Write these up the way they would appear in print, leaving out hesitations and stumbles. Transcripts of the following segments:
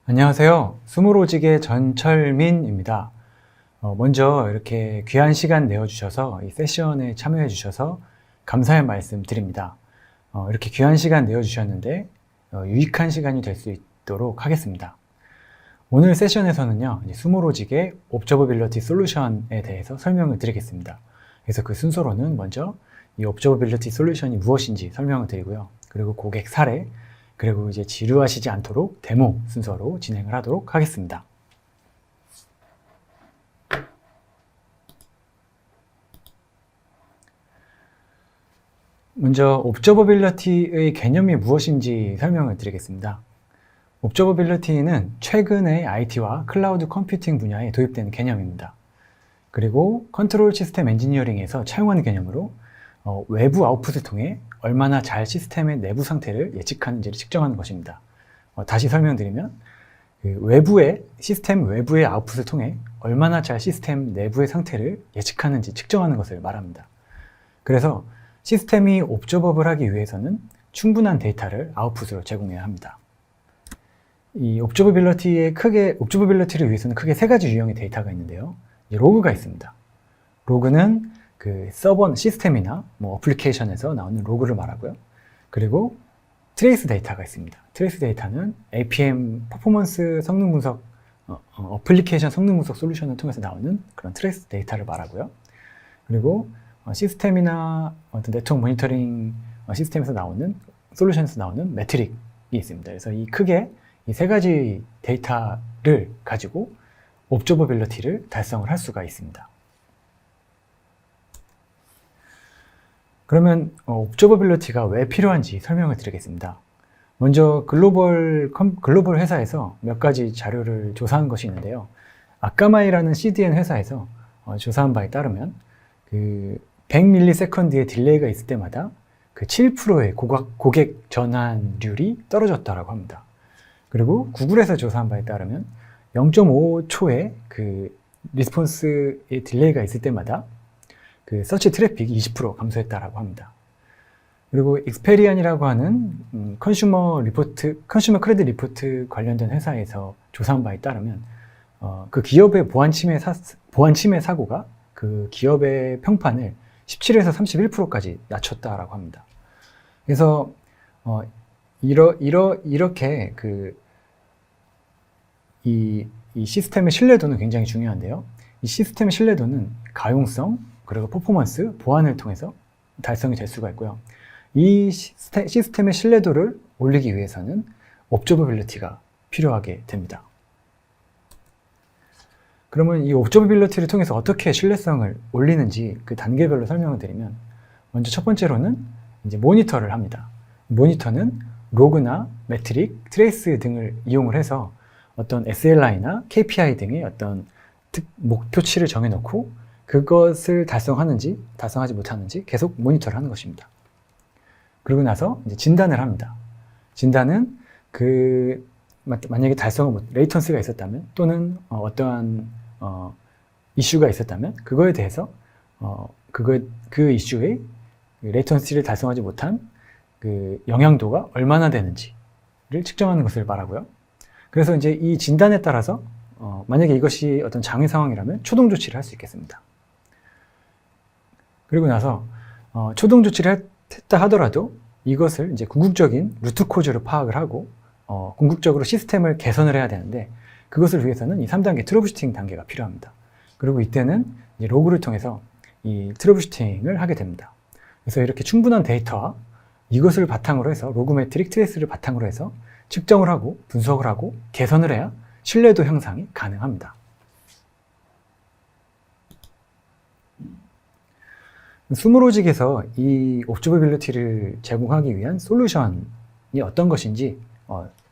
안녕하세요. 스몰로직의 전철민입니다. 먼저 이렇게 귀한 시간 내어주셔서 이 세션에 참여해 주셔서 감사의 말씀 드립니다. 이렇게 귀한 시간 내어주셨는데 유익한 시간이 될 수 있도록 하겠습니다. 오늘 세션에서는요, 스몰로직의 옵저버빌리티 솔루션에 대해서 설명을 드리겠습니다. 그래서 그 순서로는 먼저 이 옵저버빌리티 솔루션이 무엇인지 설명을 드리고요. 그리고 고객 사례, 그리고 이제 지루하시지 않도록 데모 순서로 진행을 하도록 하겠습니다. 먼저 옵저버빌리티의 개념이 무엇인지 설명을 드리겠습니다. 옵저버빌리티는 최근에 IT와 클라우드 컴퓨팅 분야에 도입된 개념입니다. 그리고 컨트롤 시스템 엔지니어링에서 차용하는 개념으로 외부 아웃풋을 통해 얼마나 잘 시스템의 내부 상태를 예측하는지를 측정하는 것입니다. 다시 설명드리면 시스템 외부의 아웃풋을 통해 얼마나 잘 시스템 내부의 상태를 예측하는지 측정하는 것을 말합니다. 그래서 시스템이 옵저버블 하기 위해서는 충분한 데이터를 아웃풋으로 제공해야 합니다. 이 옵저버빌리티를 위해서는 크게 세 가지 유형의 데이터가 있는데요. 로그가 있습니다. 로그는 그 서버 시스템이나 어플리케이션에서 나오는 로그를 말하고요. 그리고 트레이스 데이터가 있습니다. 트레이스 데이터는 APM 퍼포먼스 성능 분석, 어플리케이션 성능 분석 솔루션을 통해서 나오는 그런 트레이스 데이터를 말하고요. 그리고 시스템이나 어떤 네트워크 모니터링 시스템에서 나오는 솔루션에서 나오는 매트릭이 있습니다. 그래서 크게 이 세 가지 데이터를 가지고 옵저버빌리티를 달성을 할 수가 있습니다. 그러면 옵저버빌리티가 왜 필요한지 설명을 드리겠습니다. 먼저 글로벌 회사에서 몇 가지 자료를 조사한 것이 있는데요. 아까마이라는 CDN 회사에서 조사한 바에 따르면 100ms의 딜레이가 있을 때마다 7%의 고객 전환율이 떨어졌다고 합니다. 그리고 구글에서 조사한 바에 따르면 0.5초의 리스폰스의 딜레이가 있을 때마다 서치 트래픽이 20% 감소했다고 합니다. 그리고 익스페리안이라고 하는 컨슈머 크레딧 리포트 관련된 회사에서 조사한 바에 따르면 그 기업의 보안 침해 사고가 그 기업의 평판을 17에서 31%까지 낮췄다라고 합니다. 그래서 이렇게 이 시스템의 신뢰도는 굉장히 중요한데요. 이 시스템의 신뢰도는 가용성, 그리고 퍼포먼스, 보안을 통해서 달성이 될 수가 있고요. 이 시스템의 신뢰도를 올리기 위해서는 옵저버빌리티가 필요하게 됩니다. 그러면 이 옵저버빌리티를 통해서 어떻게 신뢰성을 올리는지 그 단계별로 설명을 드리면, 먼저 첫 번째로는 이제 모니터를 합니다. 모니터는 로그나 매트릭, 트레이스 등을 이용을 해서 어떤 SLI나 KPI 등의 어떤 목표치를 정해놓고 그것을 달성하는지 달성하지 못하는지 계속 모니터를 하는 것입니다. 그리고 나서 이제 진단을 합니다. 진단은 만약에 레이턴스가 있었다면, 또는 어떠한 이슈가 있었다면 그거에 대해서 그 이슈의 레이턴시를 달성하지 못한 영향도가 얼마나 되는지를 측정하는 것을 말하고요. 그래서 이제 이 진단에 따라서 만약에 이것이 어떤 장애 상황이라면 초동 조치를 할 수 있겠습니다. 그리고 나서 초동 조치를 했다 하더라도 이것을 이제 궁극적인 루트 코즈로 파악을 하고 궁극적으로 시스템을 개선을 해야 되는데, 그것을 위해서는 이 3단계 트러블슈팅 단계가 필요합니다. 그리고 이때는 이제 로그를 통해서 이 트러블슈팅을 하게 됩니다. 그래서 이렇게 충분한 데이터와 이것을 바탕으로 해서 로그 매트릭 트레이스를 바탕으로 해서 측정을 하고 분석을 하고 개선을 해야 신뢰도 향상이 가능합니다. 스몰로직에서 이 옵저버빌리티를 제공하기 위한 솔루션이 어떤 것인지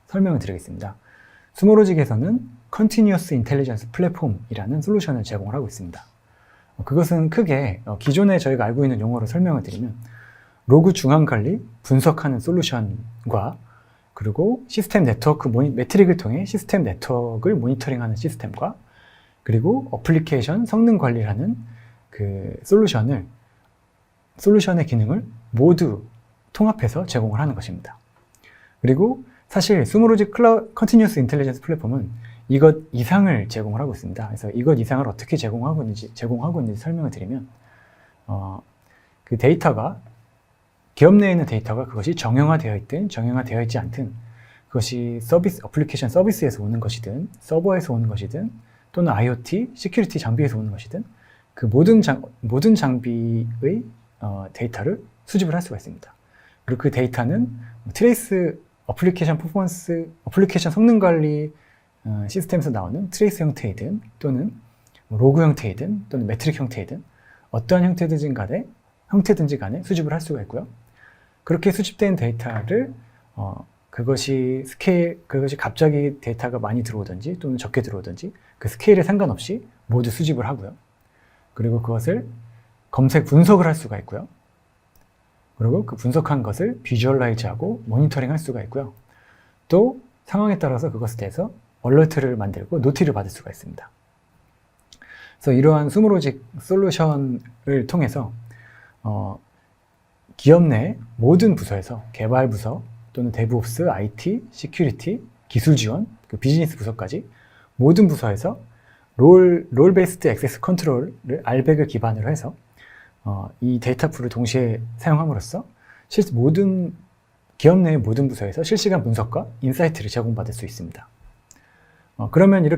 설명을 드리겠습니다. 스몰로직에서는 Continuous Intelligence Platform이라는 솔루션을 제공을 하고 있습니다. 그것은 크게 기존에 저희가 알고 있는 용어로 설명을 드리면 로그 중앙 관리, 분석하는 솔루션과 그리고 시스템 네트워크 매트릭을 통해 시스템 네트워크를 모니터링하는 시스템과 그리고 어플리케이션 성능 관리를 하는 그 솔루션을 솔루션의 기능을 모두 통합해서 제공을 하는 것입니다. 그리고 사실 스모로직 컨티뉴어스 인텔리전스 플랫폼은 이것 이상을 제공을 하고 있습니다. 그래서 이것 이상을 어떻게 제공하고 있는지 설명을 드리면, 그 데이터가, 기업 내에 있는 데이터가 그것이 정형화되어 있든 정형화되어 있지 않든, 그것이 어플리케이션 서비스에서 오는 것이든 서버에서 오는 것이든 또는 IoT, 시큐리티 장비에서 오는 것이든 그 모든 장비의 데이터를 수집을 할 수가 있습니다. 그리고 그 데이터는 트레이스 어플리케이션 퍼포먼스, 어플리케이션 성능 관리 시스템에서 나오는 트레이스 형태이든 또는 로그 형태이든 또는 매트릭 형태이든 어떠한 형태든지 간에 수집을 할 수가 있고요. 그렇게 수집된 데이터를 그것이 갑자기 데이터가 많이 들어오든지 또는 적게 들어오든지 그 스케일에 상관없이 모두 수집을 하고요. 그리고 그것을 분석을 할 수가 있고요. 그리고 그 분석한 것을 비주얼라이즈하고 모니터링 할 수가 있고요. 또 상황에 따라서 그것에 대해서 얼러트를 만들고 노티를 받을 수가 있습니다. 그래서 이러한 스모로직 솔루션을 통해서 기업 내 모든 부서에서 개발 부서 또는 데브옵스, IT, 시큐리티, 기술 지원, 그 비즈니스 부서까지 모든 부서에서 롤 베이스드 액세스 컨트롤을 RBAC을 기반으로 해서 이 데이터 풀을 동시에 사용함으로써 기업 내의 모든 부서에서 실시간 분석과 인사이트를 제공받을 수 있습니다. 그러면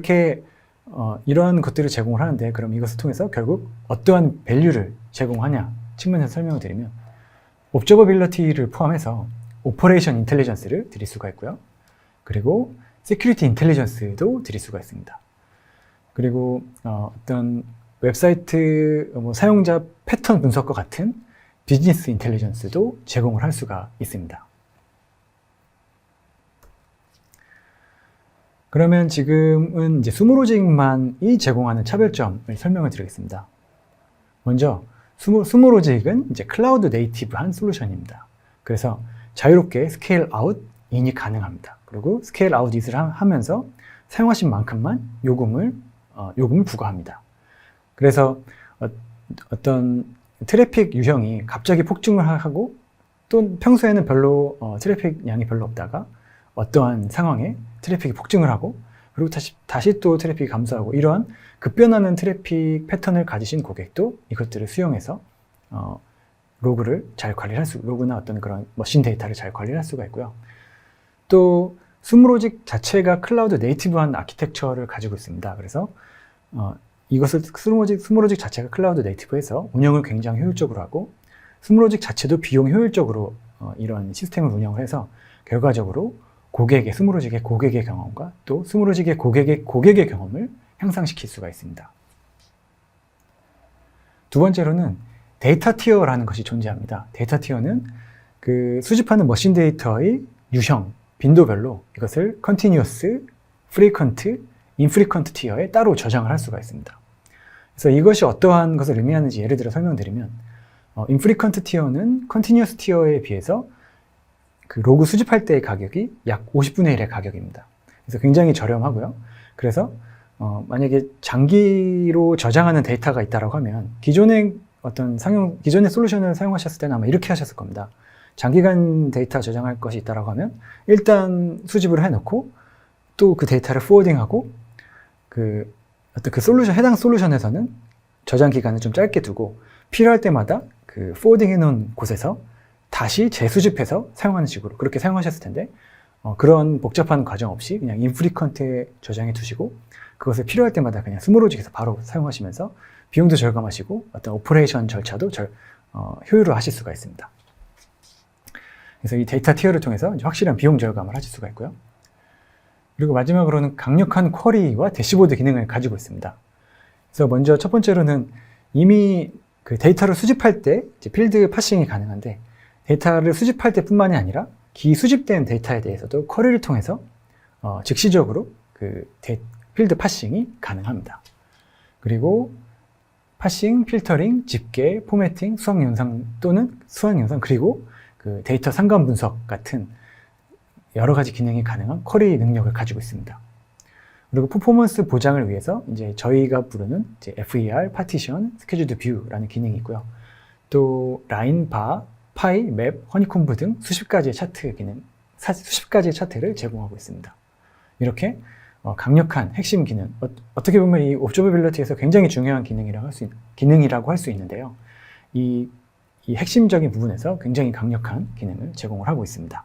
이러한 것들을 제공을 하는데, 그럼 이것을 통해서 결국 어떠한 밸류를 제공하냐 측면에서 설명을 드리면, 옵저버빌리티를 포함해서 오퍼레이션 인텔리전스를 드릴 수가 있고요. 그리고 시큐리티 인텔리전스도 드릴 수가 있습니다. 그리고 어떤 웹사이트 사용자 패턴 분석과 같은 비즈니스 인텔리전스도 제공을 할 수가 있습니다. 그러면 지금은 이제 스모로직만이 제공하는 차별점을 설명을 드리겠습니다. 먼저 스모로직은 이제 클라우드 네이티브한 솔루션입니다. 그래서 자유롭게 스케일 아웃 인이 가능합니다. 그리고 스케일 아웃 인을 하면서 사용하신 만큼만 요금을 부과합니다. 그래서 어떤 트래픽 유형이 갑자기 폭증을 하고 또 평소에는 별로 트래픽 양이 별로 없다가 어떠한 상황에 트래픽이 폭증을 하고 그리고 다시 또 트래픽이 감소하고, 이러한 급변하는 트래픽 패턴을 가지신 고객도 이것들을 수용해서 로그나 어떤 그런 머신 데이터를 잘 관리를 할 수가 있고요. 또 스모로직 자체가 클라우드 네이티브한 아키텍처를 가지고 있습니다. 그래서 이것을 스모로직 자체가 클라우드 네이티브해서 운영을 굉장히 효율적으로 하고, 스모로직 자체도 비용 효율적으로 이런 시스템을 운영을 해서 결과적으로 스모로직의 고객의 경험과 또 스모로직의 고객의 경험을 향상시킬 수가 있습니다. 두 번째로는 데이터 티어라는 것이 존재합니다. 데이터 티어는 그 수집하는 머신 데이터의 유형, 빈도별로 이것을 컨티뉴어스, 프리퀀트, 인프리퀀트 티어에 따로 저장을 할 수가 있습니다. 그래서 이것이 어떠한 것을 의미하는지 예를 들어 설명드리면, 인프리퀀트 티어는 컨티뉴어스 티어에 비해서 그 로그 수집할 때의 가격이 약 50분의 1의 가격입니다. 그래서 굉장히 저렴하고요. 그래서 만약에 장기로 저장하는 데이터가 있다고 하면 기존의 솔루션을 사용하셨을 때는 아마 이렇게 하셨을 겁니다. 장기간 데이터 저장할 것이 있다고 하면 일단 수집을 해놓고 또 그 데이터를 포워딩하고 해당 솔루션에서는 저장 기간을 좀 짧게 두고 필요할 때마다 그 포워딩 해놓은 곳에서 다시 재수집해서 사용하는 식으로 그렇게 사용하셨을 텐데, 그런 복잡한 과정 없이 그냥 인프리퀀트에 저장해 두시고 그것을 필요할 때마다 그냥 스모로직에서 바로 사용하시면서 비용도 절감하시고 어떤 오퍼레이션 절차도 효율화 하실 수가 있습니다. 그래서 이 데이터 티어를 통해서 확실한 비용 절감을 하실 수가 있고요. 그리고 마지막으로는 강력한 쿼리와 대시보드 기능을 가지고 있습니다. 그래서 먼저 첫 번째로는 이미 그 데이터를 수집할 때 이제 필드 파싱이 가능한데, 데이터를 수집할 때뿐만이 아니라 기수집된 데이터에 대해서도 쿼리를 통해서 즉시적으로 그 필드 파싱이 가능합니다. 그리고 파싱, 필터링, 집계, 포매팅, 수학 연산 그리고 그 데이터 상관 분석 같은 여러 가지 기능이 가능한 쿼리 능력을 가지고 있습니다. 그리고 퍼포먼스 보장을 위해서 이제 저희가 부르는 이제 FER, 파티션, 스케줄드 뷰라는 기능이 있고요. 또 라인, 바, 파이, 맵, 허니콤브 등 수십 가지의 차트를 제공하고 있습니다. 이렇게 강력한 핵심 기능, 어떻게 보면 이 옵저버빌리티에서 굉장히 중요한 기능이라고 할 수 있는데요. 이 핵심적인 부분에서 굉장히 강력한 기능을 제공을 하고 있습니다.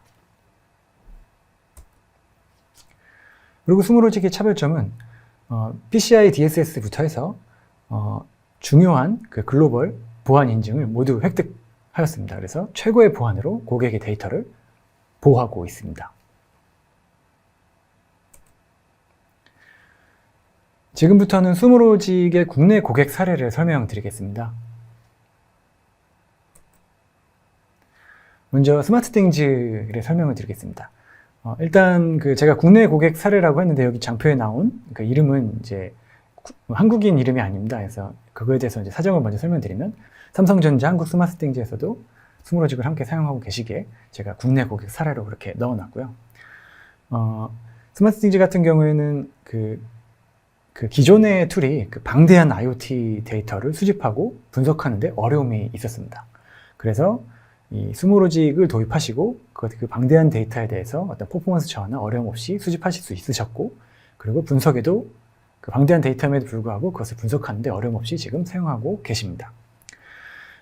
그리고 스모로직의 차별점은 PCI DSS부터 해서 중요한 그 글로벌 보안 인증을 모두 획득하였습니다. 그래서 최고의 보안으로 고객의 데이터를 보호하고 있습니다. 지금부터는 스모로직의 국내 고객 사례를 설명드리겠습니다. 먼저 스마트띵즈를 설명을 드리겠습니다. 일단 제가 국내 고객 사례라고 했는데 여기 장표에 나온 그 이름은 이제 한국인 이름이 아닙니다. 그래서 그거에 대해서 이제 사정을 먼저 설명드리면 삼성전자 한국 스마트띵즈에서도 스모로직을 함께 사용하고 계시기에 제가 국내 고객 사례로 그렇게 넣어놨고요. 스마트띵즈 같은 경우에는 그 기존의 툴이 방대한 IoT 데이터를 수집하고 분석하는데 어려움이 있었습니다. 그래서 이 스모로직을 도입하시고 그 방대한 데이터에 대해서 어떤 퍼포먼스 저하나 어려움 없이 수집하실 수 있으셨고, 그리고 분석에도 그 방대한 데이터임에도 불구하고 그것을 분석하는데 어려움 없이 지금 사용하고 계십니다.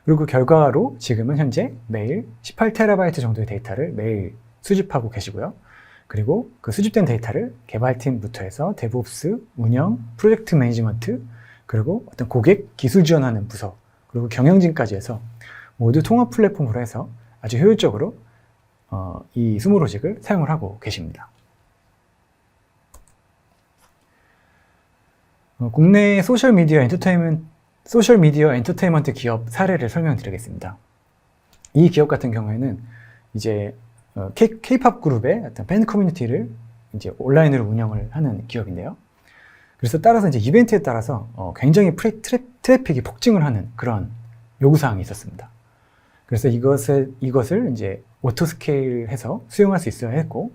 그리고 그 결과로 지금은 현재 매일 18TB 정도의 데이터를 매일 수집하고 계시고요. 그리고 그 수집된 데이터를 개발팀부터 해서 데브옵스, 운영, 프로젝트 매니지먼트, 그리고 어떤 고객 기술 지원하는 부서, 그리고 경영진까지 해서 모두 통합 플랫폼으로 해서 아주 효율적으로 이 스모로직을 사용을 하고 계십니다. 국내 소셜미디어 엔터테인먼트 기업 사례를 설명드리겠습니다. 이 기업 같은 경우에는 이제 K-팝 그룹의 어떤 팬 커뮤니티를 이제 온라인으로 운영을 하는 기업인데요. 그래서 따라서 이제 이벤트에 따라서 굉장히 트래픽이 폭증을 하는 그런 요구사항이 있었습니다. 그래서 이것을 이제 오토 스케일해서 수용할 수 있어야 했고,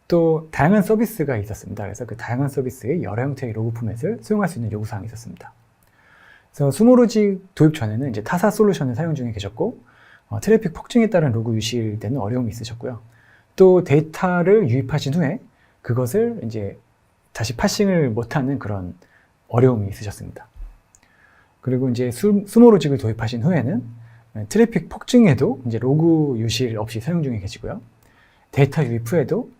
또 다양한 서비스가 있었습니다. 그래서 그 다양한 서비스의 여러 형태의 로그 포맷을 수용할 수 있는 요구사항이 있었습니다. 그래서 스모로직 도입 전에는 이제 타사 솔루션을 사용 중에 계셨고, 트래픽 폭증에 따른 로그 유실되는 어려움이 있으셨고요. 또 데이터를 유입하신 후에 그것을 이제 다시 파싱을 못하는 그런 어려움이 있으셨습니다. 그리고 이제 스모로직을 도입하신 후에는 트래픽 폭증에도 이제 로그 유실 없이 사용 중에 계시고요. 데이터 유입 후에도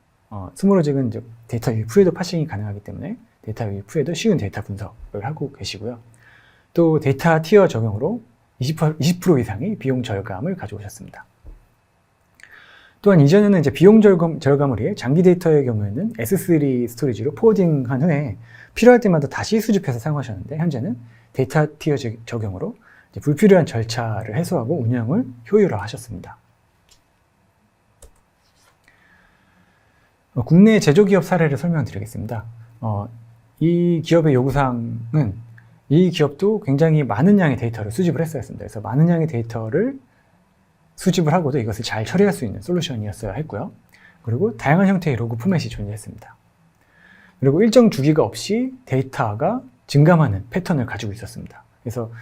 스모로직은 이제 데이터 유입 후에도 파싱이 가능하기 때문에 데이터 유입 후에도 쉬운 데이터 분석을 하고 계시고요. 또 데이터 티어 적용으로 20% 이상의 비용 절감을 가져오셨습니다. 또한 이전에는 이제 비용 절감을 위해 장기 데이터의 경우에는 S3 스토리지로 포워딩한 후에 필요할 때마다 다시 수집해서 사용하셨는데, 현재는 데이터 티어 적용으로 이제 불필요한 절차를 해소하고 운영을 효율화하셨습니다. 국내 제조기업 사례를 설명드리겠습니다. 이 기업의 요구사항은 이 기업도 굉장히 많은 양의 데이터를 수집을 했어야 했습니다. 그래서 많은 양의 데이터를 수집을 하고도 이것을 잘 처리할 수 있는 솔루션이었어야 했고요. 그리고 다양한 형태의 로그 포맷이 존재했습니다. 그리고 일정 주기가 없이 데이터가 증감하는 패턴을 가지고 있었습니다. 그래서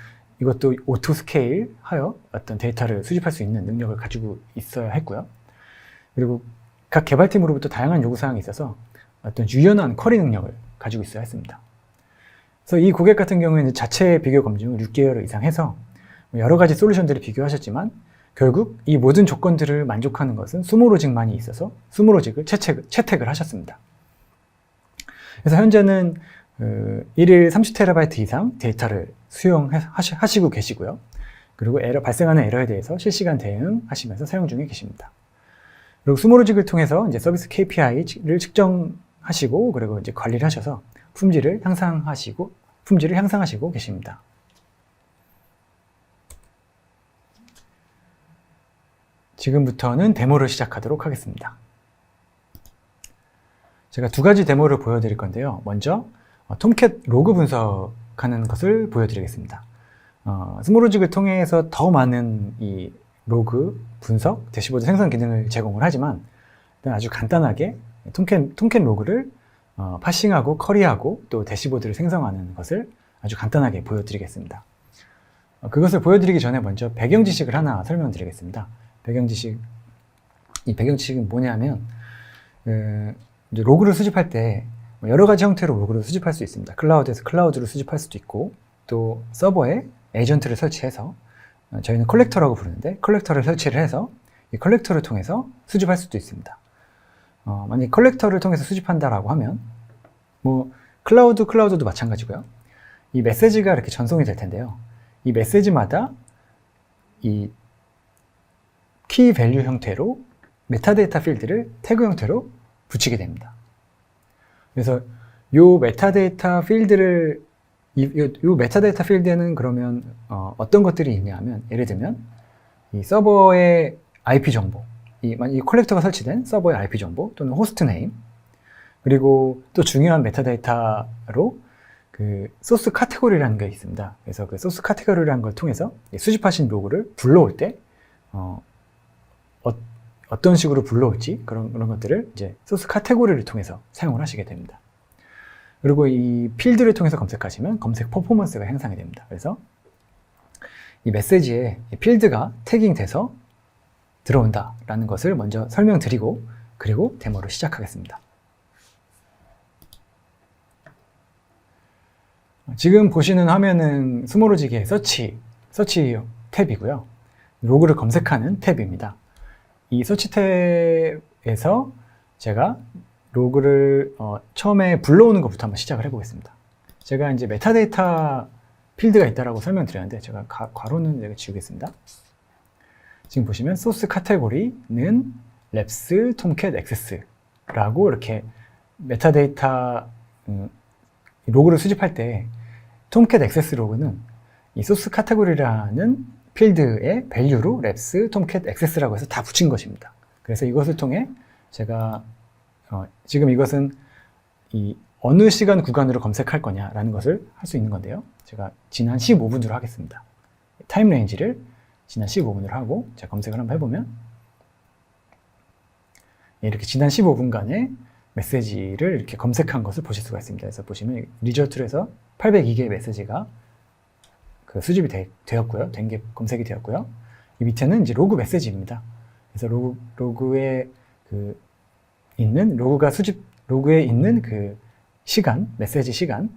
이것도 오토 스케일 하여 어떤 데이터를 수집할 수 있는 능력을 가지고 있어야 했고요. 그리고 각 개발팀으로부터 다양한 요구사항이 있어서 어떤 유연한 쿼리 능력을 가지고 있어야 했습니다. 그래서 이 고객 같은 경우에는 자체 비교 검증을 6개월 이상 해서 여러 가지 솔루션들을 비교하셨지만 결국 이 모든 조건들을 만족하는 것은 스모로직만이 있어서 스모로직을 채택을 하셨습니다. 그래서 현재는 일일 30TB 이상 데이터를 수용하시고 계시고요. 그리고 발생하는 에러에 대해서 실시간 대응하시면서 사용 중에 계십니다. 그리고 스모로직을 통해서 이제 서비스 KPI를 측정하시고, 그리고 이제 관리를 하셔서 품질을 향상하시고 계십니다. 지금부터는 데모를 시작하도록 하겠습니다. 제가 두 가지 데모를 보여드릴 건데요. 먼저 톰캣 로그 분석하는 것을 보여드리겠습니다. 스모로직을 통해서 더 많은 이 로그 분석, 대시보드 생성 기능을 제공을 하지만 아주 간단하게 톰캣 로그를 파싱하고 커리하고 또 대시보드를 생성하는 것을 아주 간단하게 보여드리겠습니다. 그것을 보여드리기 전에 먼저 배경 지식을 하나 설명드리겠습니다. 이 배경 지식은 뭐냐면 이제 로그를 수집할 때 여러 가지 형태로 로그를 수집할 수 있습니다. 클라우드에서 클라우드로 수집할 수도 있고, 또 서버에 에이전트를 설치해서, 저희는 컬렉터라고 부르는데 컬렉터를 설치를 해서 이 컬렉터를 통해서 수집할 수도 있습니다. 만약 컬렉터를 통해서 수집한다라고 하면 클라우드도 마찬가지고요. 이 메시지가 이렇게 전송이 될 텐데요. 이 메시지마다 이 키 밸류 형태로 메타데이터 필드를 태그 형태로 붙이게 됩니다. 그래서 요 메타데이터 필드를 요 메타데이터 필드에는 그러면 어떤 것들이 있냐 하면, 예를 들면 이 서버의 IP 정보, 이 컬렉터가 설치된 서버의 IP 정보 또는 호스트 네임, 그리고 또 중요한 메타데이터로 그 소스 카테고리라는 게 있습니다. 그래서 그 소스 카테고리라는 걸 통해서 수집하신 로그를 불러올 때 어떤 식으로 불러올지 그런 것들을 이제 소스 카테고리를 통해서 사용을 하시게 됩니다. 그리고 이 필드를 통해서 검색하시면 검색 퍼포먼스가 향상이 됩니다. 그래서 이 메시지에 필드가 태깅돼서 들어온다라는 것을 먼저 설명드리고, 그리고 데모를 시작하겠습니다. 지금 보시는 화면은 스모로지기의 서치 탭이고요. 로그를 검색하는 탭입니다. 이 서치 탭에서 제가 로그를 처음에 불러오는 것부터 한번 시작을 해보겠습니다. 제가 이제 메타데이터 필드가 있다라고 설명드렸는데, 제가 괄호는 내가 지우겠습니다. 지금 보시면 소스 카테고리는 랩스 톰캣 액세스라고 이렇게 메타데이터 로그를 수집할 때 톰캣 액세스 로그는 이 소스 카테고리라는 필드의 밸류로 랩스 톰캣 액세스라고 해서 다 붙인 것입니다. 그래서 이것을 통해 제가 지금 이것은 이 어느 시간 구간으로 검색할 거냐라는 것을 할 수 있는 건데요. 제가 지난 15분으로 하겠습니다. 타임 레인지를 지난 15분으로 하고 제가 검색을 한번 해보면 이렇게 지난 15분간의 메시지를 이렇게 검색한 것을 보실 수가 있습니다. 그래서 보시면 리저트로 해서 802개의 메시지가 그 수집이 되었고요. 된 게 검색이 되었고요. 이 밑에는 이제 로그 메시지입니다. 그래서 로그에 로그에 있는 그 시간, 메시지 시간,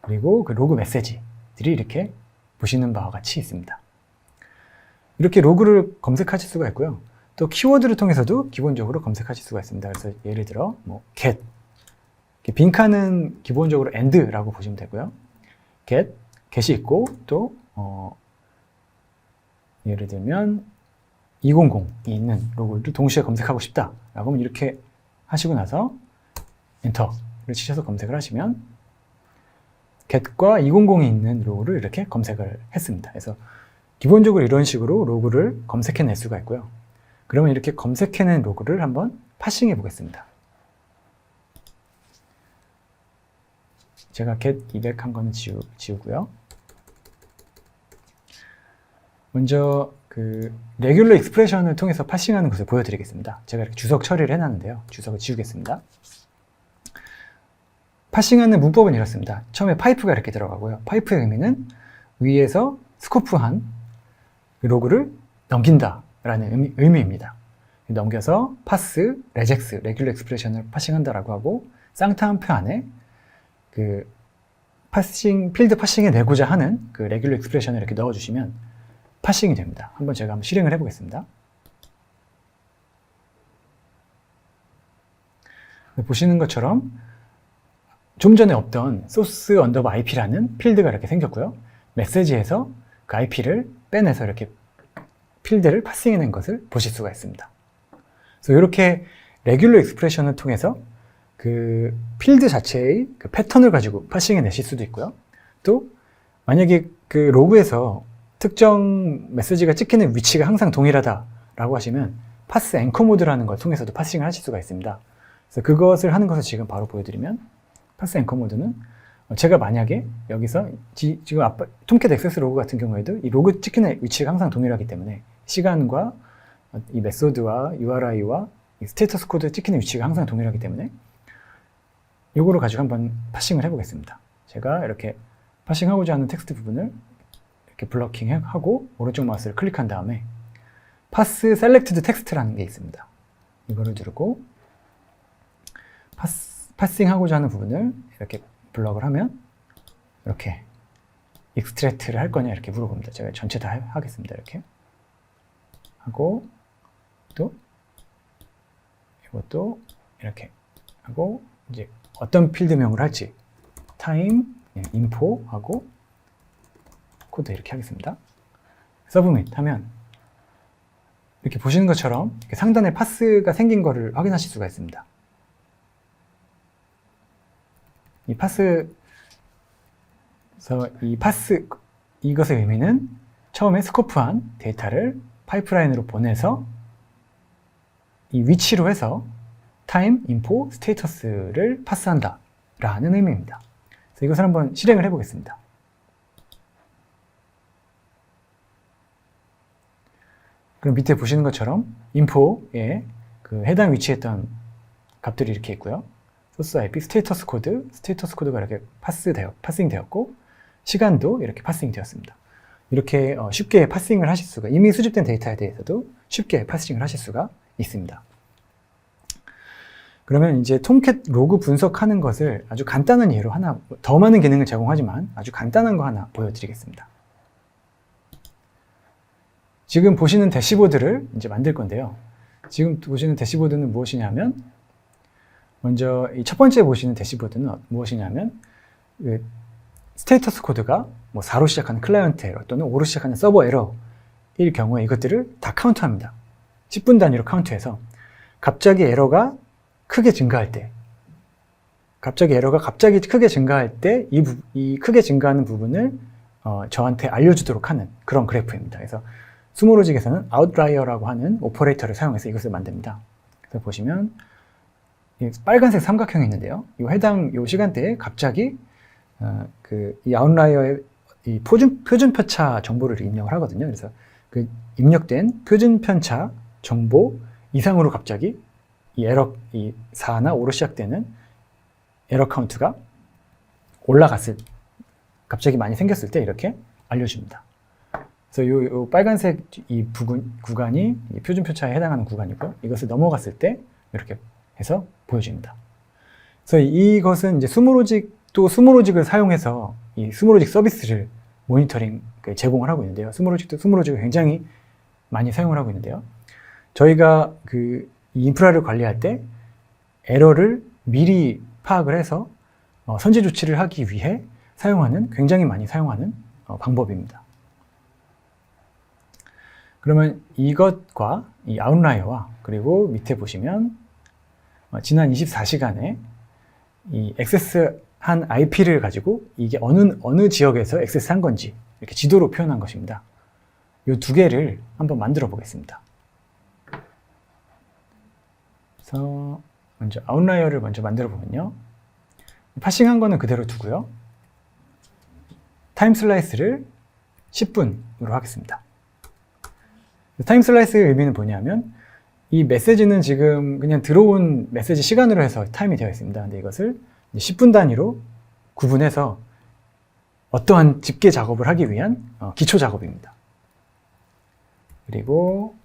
그리고 그 로그 메시지들이 이렇게 보시는 바와 같이 있습니다. 이렇게 로그를 검색하실 수가 있고요. 또 키워드를 통해서도 기본적으로 검색하실 수가 있습니다. 그래서 예를 들어 get, 빈칸은 기본적으로 and라고 보시면 되고요. get이 있고, 또 예를 들면 200이 있는 로그를 동시에 검색하고 싶다 라고 하면 이렇게 하시고 나서 엔터를 치셔서 검색을 하시면 get과 200이 있는 로그를 이렇게 검색을 했습니다. 그래서 기본적으로 이런 식으로 로그를 검색해낼 수가 있고요. 그러면 이렇게 검색해낸 로그를 한번 파싱해 보겠습니다. 제가 get 200 한 거는 지우고요. 먼저 그 레귤러 익스프레션을 통해서 파싱하는 것을 보여드리겠습니다. 제가 이렇게 주석 처리를 해놨는데요. 주석을 지우겠습니다. 파싱하는 문법은 이렇습니다. 처음에 파이프가 이렇게 들어가고요. 파이프의 의미는 위에서 스코프한 로그를 넘긴다 라는 의미입니다. 넘겨서 파스, 레젝스, 레귤러 익스프레션을 파싱한다라고 하고, 쌍따옴표 안에 그 필드 파싱에 내고자 하는 그 레귤러 익스프레션을 이렇게 넣어주시면 파싱이 됩니다. 제가 한번 실행을 해보겠습니다. 보시는 것처럼 좀 전에 없던 소스 언더바 IP라는 필드가 이렇게 생겼고요. 메시지에서 그 IP를 빼내서 이렇게 필드를 파싱해낸 것을 보실 수가 있습니다. 그래서 이렇게 레귤러 익스프레션을 통해서 그 필드 자체의 그 패턴을 가지고 파싱해내실 수도 있고요. 또 만약에 그 로그에서 특정 메시지가 찍히는 위치가 항상 동일하다라고 하시면 파스 앵커 모드라는 걸 통해서도 파싱을 하실 수가 있습니다. 그래서 그것을 하는 것을 지금 바로 보여드리면, 파스 앵커 모드는 제가 만약에 여기서 지금 톰캣 액세스 로그 같은 경우에도 이 로그 찍히는 위치가 항상 동일하기 때문에 시간과 이 메소드와 URI와 이 스테이터스 코드 찍히는 위치가 항상 동일하기 때문에 이거를 가지고 한번 파싱을 해보겠습니다. 제가 이렇게 파싱하고자 하는 텍스트 부분을 이렇게 블러킹하고 오른쪽 마우스를 클릭한 다음에 pass selected text라는 게 있습니다. 이거를 누르고 파싱하고자 하는 부분을 이렇게 블럭을 하면 이렇게 익스트랙트를 할 거냐 이렇게 물어봅니다. 제가 전체 다 하겠습니다. 이렇게 하고 또 이것도 이렇게 하고 이제 어떤 필드명을 할지 time, info 하고 코드 이렇게 하겠습니다. 서브밋 하면 이렇게 보시는 것처럼 이렇게 상단에 파스가 생긴 거를 확인하실 수가 있습니다. 이 파스 이것의 의미는 처음에 스코프한 데이터를 파이프라인으로 보내서 이 위치로 해서 time, info, status를 파스한다 라는 의미입니다. 그래서 이것을 한번 실행을 해보겠습니다. 그럼 밑에 보시는 것처럼 info에 그 해당 위치에 있던 값들이 이렇게 있고요. 소스 IP, 스테이터스 코드가 이렇게 파싱 되었고 시간도 이렇게 파싱 되었습니다. 이렇게 쉽게 파싱을 하실 수가, 이미 수집된 데이터에 대해서도 쉽게 파싱을 하실 수가 있습니다. 그러면 이제 톰캣 로그 분석하는 것을 아주 간단한 예로 하나, 더 많은 기능을 제공하지만 아주 간단한 거 하나 보여드리겠습니다. 지금 보시는 대시보드를 이제 만들 건데요. 지금 보시는 대시보드는 무엇이냐면, 먼저 이 첫 번째 보시는 대시보드는 무엇이냐면, 스테이터스 코드가 뭐 4로 시작하는 클라이언트 에러 또는 5로 시작하는 서버 에러일 경우에 이것들을 다 카운트합니다. 10분 단위로 카운트해서 갑자기 에러가 크게 증가할 때, 갑자기 크게 증가할 때 이 크게 증가하는 부분을 저한테 알려주도록 하는 그런 그래프입니다. 그래서 스모로직에서는 아웃라이어라고 하는 오퍼레이터를 사용해서 이것을 만듭니다. 그래서 보시면 이 빨간색 삼각형이 있는데요. 이 시간대에 갑자기 이 아웃라이어의 이 표준 편차 정보를 입력을 하거든요. 그래서 그 입력된 표준 편차 정보 이상으로 갑자기 이 4나 5로 시작되는 에러 카운트가 갑자기 많이 생겼을 때 이렇게 알려줍니다. 그래서 이 빨간색 이 구간이 이 표준 편차에 해당하는 구간이고, 이것을 넘어갔을 때 이렇게 해서 보여줍니다. 그래서 이것은 이제 스모로직을 사용해서 이 스모로직 서비스를 모니터링 제공을 하고 있는데요. 스모로직을 굉장히 많이 사용을 하고 있는데요. 저희가 이 인프라를 관리할 때 에러를 미리 파악을 해서 선제 조치를 하기 위해 굉장히 많이 사용하는 방법입니다. 그러면 이것과 이 아웃라이어와 그리고 밑에 보시면 지난 24시간에 이 액세스한 IP를 가지고 이게 어느 지역에서 액세스한 건지 이렇게 지도로 표현한 것입니다. 이 두 개를 한번 만들어 보겠습니다. 그래서 먼저 아웃라이어를 먼저 만들어 보면요. 파싱한 거는 그대로 두고요. 타임 슬라이스를 10분으로 하겠습니다. 타임 슬라이스의 의미는 뭐냐면, 이 메시지는 지금 그냥 들어온 메시지 시간으로 해서 타임이 되어 있습니다. 근데 이것을 10분 단위로 구분해서 어떠한 집계 작업을 하기 위한 기초 작업입니다. 그리고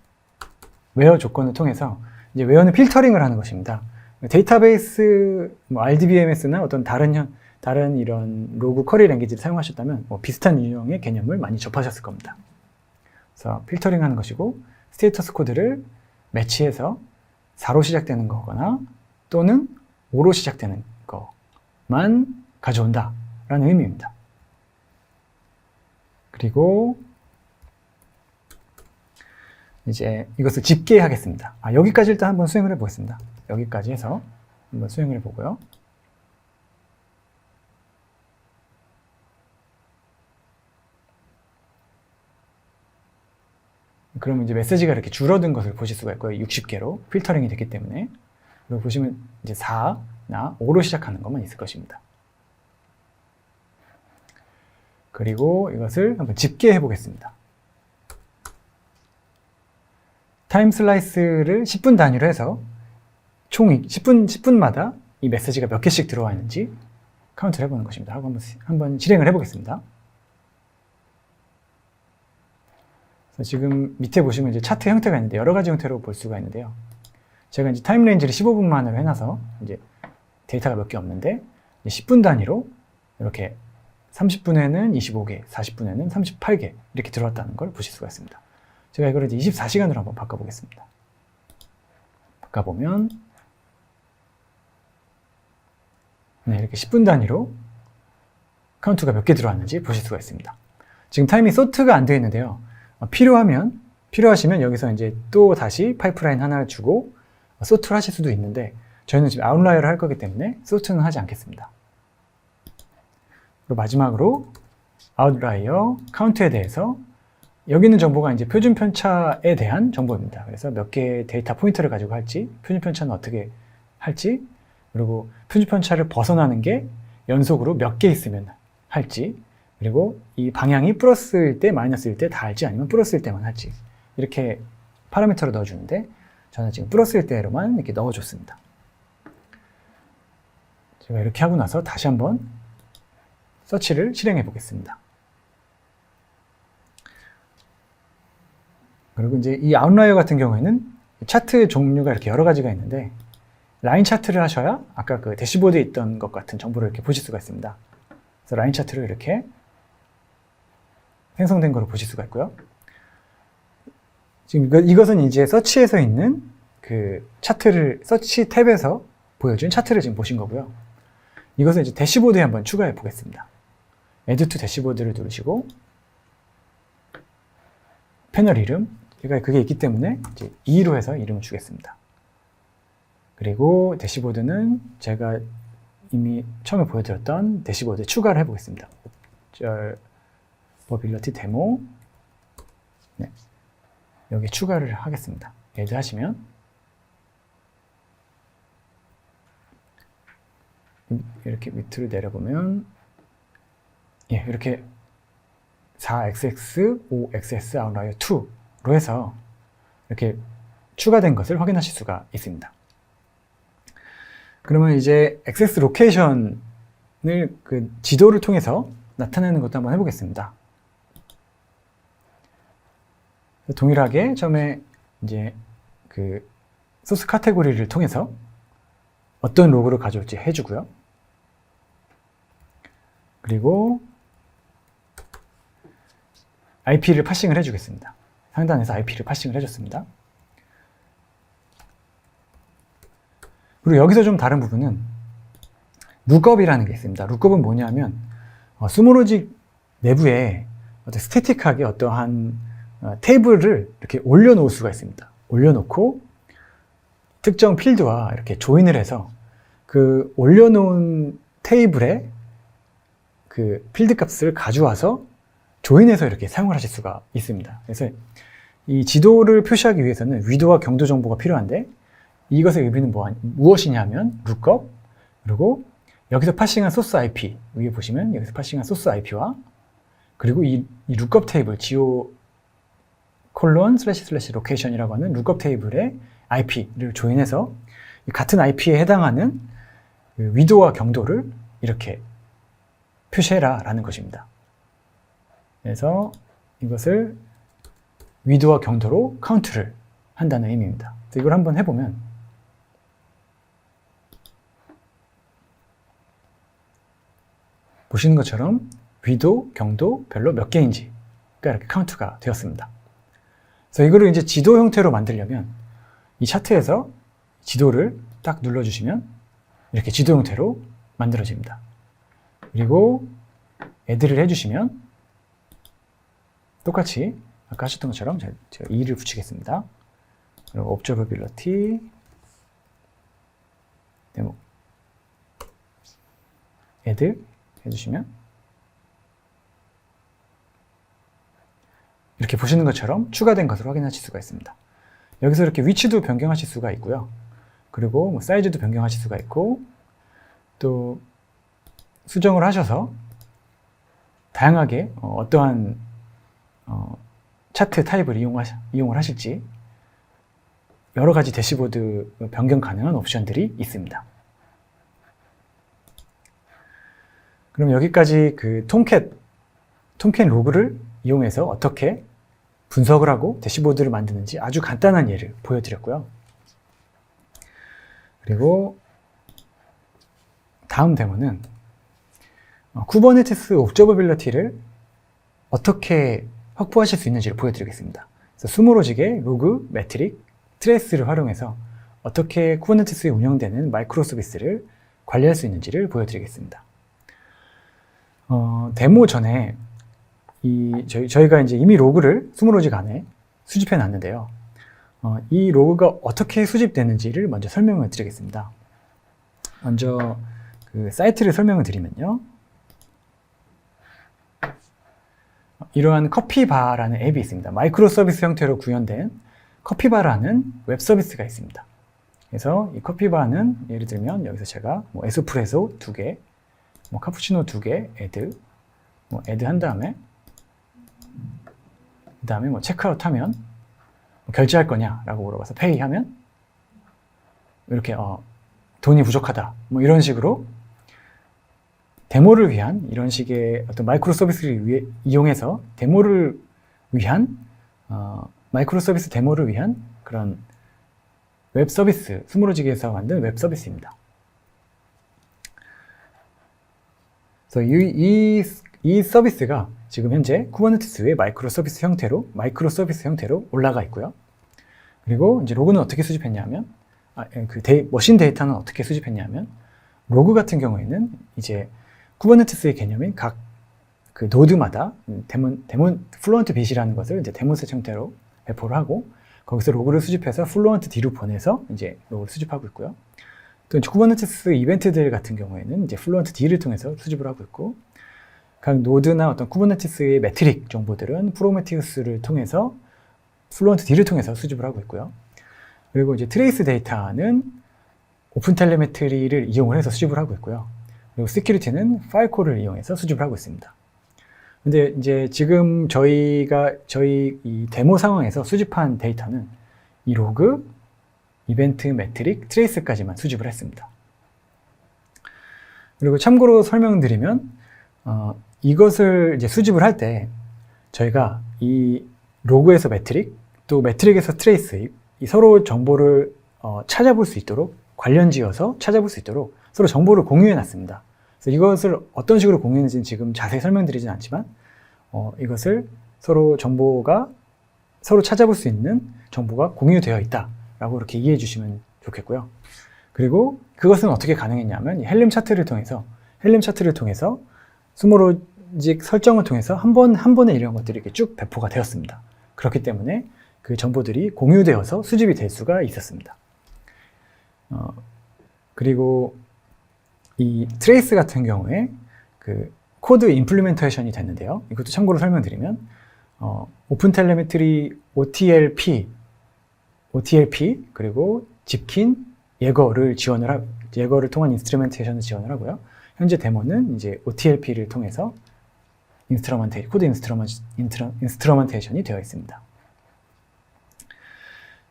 웨어 조건을 통해서 이제 웨어는 필터링을 하는 것입니다. 데이터베이스, RDBMS나 어떤 다른 이런 로그 쿼리 랭귀지를 사용하셨다면 비슷한 유형의 개념을 많이 접하셨을 겁니다. 그래서 필터링 하는 것이고, 스테이터스 코드를 매치해서 4로 시작되는 거거나 또는 5로 시작되는 것만 가져온다 라는 의미입니다. 그리고 이제 이것을 집계하겠습니다. 여기까지 일단 한번 수행을 해보겠습니다. 여기까지 해서 한번 수행을 해보고요. 그러면 이제 메시지가 이렇게 줄어든 것을 보실 수가 있고요. 60개로 필터링이 됐기 때문에. 그리고 보시면 이제 4나 5로 시작하는 것만 있을 것입니다. 그리고 이것을 한번 집계해 보겠습니다. 타임 슬라이스를 10분 단위로 해서 총 10분마다 이 메시지가 몇 개씩 들어와 있는지 카운트를 해보는 것입니다. 하고 한번 실행을 해보겠습니다. 그래서 지금 밑에 보시면 이제 차트 형태가 있는데 여러 가지 형태로 볼 수가 있는데요. 제가 이제 타임 레인지를 15분만으로 해놔서 이제 데이터가 몇 개 없는데 10분 단위로 이렇게 30분에는 25개, 40분에는 38개 이렇게 들어왔다는 걸 보실 수가 있습니다. 제가 이걸 이제 24시간으로 한번 바꿔보겠습니다. 바꿔보면 네, 이렇게 10분 단위로 카운트가 몇 개 들어왔는지 보실 수가 있습니다. 지금 타이밍 소트가 안 되어 있는데요. 필요하시면 여기서 이제 또 다시 파이프라인 하나를 주고 소트를 하실 수도 있는데 저희는 지금 아웃라이어를 할 거기 때문에 소트는 하지 않겠습니다. 그리고 마지막으로 아웃라이어 카운트에 대해서 여기 있는 정보가 이제 표준 편차에 대한 정보입니다. 그래서 몇 개의 데이터 포인트를 가지고 할지, 표준 편차는 어떻게 할지, 그리고 표준 편차를 벗어나는 게 연속으로 몇 개 있으면 할지, 그리고 이 방향이 플러스일 때, 마이너스일 때 다 할지 아니면 플러스일 때만 할지 이렇게 파라미터를 넣어주는데 저는 지금 플러스일 때로만 이렇게 넣어줬습니다. 제가 이렇게 하고 나서 다시 한번 서치를 실행해 보겠습니다. 그리고 이제 이 아웃라이어 같은 경우에는 차트 종류가 이렇게 여러 가지가 있는데 라인 차트를 하셔야 아까 그 대시보드에 있던 것 같은 정보를 이렇게 보실 수가 있습니다. 그래서 라인 차트를 이렇게 생성된 거를 보실 수가 있고요. 지금 이것은 이제 서치에서 있는 그 차트를 서치 탭에서 보여준 차트를 지금 보신 거고요. 이것은 이제 대시보드에 한번 추가해 보겠습니다. Add to 대시보드를 누르시고 패널 이름, 제가 그게 있기 때문에 이제 2로 해서 이름을 주겠습니다. 그리고 대시보드는 제가 이미 처음에 보여드렸던 대시보드에 추가를 해보겠습니다. Observability 데모, 네, 여기 추가를 하겠습니다. Add 하시면 이렇게 밑으로 내려보면 예, 이렇게 4xx, 5xs 아웃라이어 2로 해서 이렇게 추가된 것을 확인하실 수가 있습니다. 그러면 이제 액세스 로케이션을 그 지도를 통해서 나타내는 것도 한번 해보겠습니다. 동일하게 처음에 이제 그 소스 카테고리를 통해서 어떤 로그를 가져올지 해주고요. 그리고 IP를 파싱을 해주겠습니다. 상단에서 IP를 파싱을 해줬습니다. 그리고 여기서 좀 다른 부분은 룩업이라는 게 있습니다. 룩업은 뭐냐면 스모로직 내부에 스태틱하게 어떠한 테이블을 이렇게 올려놓을 수가 있습니다. 올려놓고 특정 필드와 이렇게 조인을 해서 그 올려놓은 테이블에 그 필드 값을 가져와서 조인해서 이렇게 사용을 하실 수가 있습니다. 그래서 이 지도를 표시하기 위해서는 위도와 경도 정보가 필요한데 이것의 의미는 무엇이냐 하면 룩업, 그리고 여기서 파싱한 소스 IP, 위에 보시면 여기서 파싱한 소스 IP와 그리고 이 룩업 테이블 geo //location이라고 하는 룩업 테이블에 IP를 조인해서 같은 IP에 해당하는 위도와 경도를 이렇게 표시해라 라는 것입니다. 그래서 이것을 위도와 경도로 카운트를 한다는 의미입니다. 그래서 이걸 한번 해보면 보시는 것처럼 위도, 경도 별로 몇 개인지가 이렇게 카운트가 되었습니다. 그래서 이거를 이제 지도 형태로 만들려면 이 차트에서 지도를 딱 눌러주시면 이렇게 지도 형태로 만들어집니다. 그리고 add를 해주시면 똑같이 아까 하셨던 것처럼 제가 2를 붙이겠습니다. 그리고 observability 데모 add 해주시면 이렇게 보시는 것처럼 추가된 것을 확인하실 수가 있습니다. 여기서 이렇게 위치도 변경하실 수가 있고요. 그리고 뭐 사이즈도 변경하실 수가 있고 또 수정을 하셔서 다양하게 어떠한 차트 타입을 이용을 하실지 여러 가지 대시보드 변경 가능한 옵션들이 있습니다. 그럼 여기까지 그 톰캣 로그를 이용해서 어떻게 분석을 하고 대시보드를 만드는지 아주 간단한 예를 보여드렸고요. 그리고 다음 데모는 쿠버네티스 옵저버빌리티를 어떻게 확보하실 수 있는지를 보여드리겠습니다. 그래서 수모로직의 로그, 매트릭, 트레이스를 활용해서 어떻게 쿠버네티스에 운영되는 마이크로 서비스를 관리할 수 있는지를 보여드리겠습니다. 데모 전에 저희가 이제 이미 로그를 수모로직 안에 수집해 놨는데요. 이 로그가 어떻게 수집되는지를 먼저 설명을 드리겠습니다. 먼저 그 사이트를 설명을 드리면요. 이러한 커피바라는 앱이 있습니다. 마이크로 서비스 형태로 구현된 커피바라는 웹 서비스가 있습니다. 그래서 이 커피바는 예를 들면 여기서 제가 뭐 에스프레소 2개, 뭐 카푸치노 2개, 애드 한 다음에 그 다음에 뭐 체크아웃 하면 뭐 결제할 거냐라고 물어봐서 페이 하면 이렇게 돈이 부족하다 뭐 이런 식으로 데모를 위한 이런 식의 어떤 마이크로 서비스를 이용해서 데모를 위한 마이크로 서비스 데모를 위한 그런 웹 서비스, 수모로직에서 만든 웹 서비스입니다. 그래서 이 서비스가 지금 현재 쿠버네티스의 마이크로 서비스 형태로 올라가 있고요. 그리고 이제 로그는 어떻게 수집했냐면, 머신 데이터는 어떻게 수집했냐면, 로그 같은 경우에는 이제 쿠버네티스의 개념인 각 그 노드마다 플루언트 bit이라는 것을 이제 데몬셋 형태로 배포를 하고, 거기서 로그를 수집해서 플루언트 D로 보내서 이제 로그를 수집하고 있고요. 또 쿠버네티스 이벤트들 같은 경우에는 이제 플루언트 D를 통해서 수집을 하고 있고, 각 노드나 어떤 쿠버네티스의 매트릭 정보들은 프로메티우스를 통해서 플루언트 D를 통해서 수집을 하고 있고요. 그리고 이제 트레이스 데이터는 오픈 텔레메트리를 이용을 해서 수집을 하고 있고요. 그리고 시큐리티는 파일콜을 이용해서 수집을 하고 있습니다. 근데 이제 지금 저희 이 데모 상황에서 수집한 데이터는 이 로그, 이벤트, 매트릭, 트레이스까지만 수집을 했습니다. 그리고 참고로 설명드리면 이것을 이제 수집을 할 때 저희가 이 로그에서 매트릭, 또 매트릭에서 트레이스, 이 서로 정보를 찾아볼 수 있도록 관련지어서 찾아볼 수 있도록 서로 정보를 공유해 놨습니다. 그래서 이것을 어떤 식으로 공유했는지는 지금 자세히 설명드리진 않지만 이것을 서로 찾아볼 수 있는 정보가 공유되어 있다라고 이렇게 이해해 주시면 좋겠고요. 그리고 그것은 어떻게 가능했냐면 헬림 차트를 통해서 수모로직 설정을 통해서 한 번에 이런 것들이 이렇게 쭉 배포가 되었습니다. 그렇기 때문에 그 정보들이 공유되어서 수집이 될 수가 있었습니다. 그리고 이 트레이스 같은 경우에 그 코드 임플리멘테이션이 됐는데요. 이것도 참고로 설명드리면 오픈 텔레메트리 OTLP 그리고 집킨 예거를 통한 인스트루멘테이션을 지원을 하고요. 현재 데모는 이제 OTLP를 통해서 코드 인스트루멘테이션이 되어 있습니다.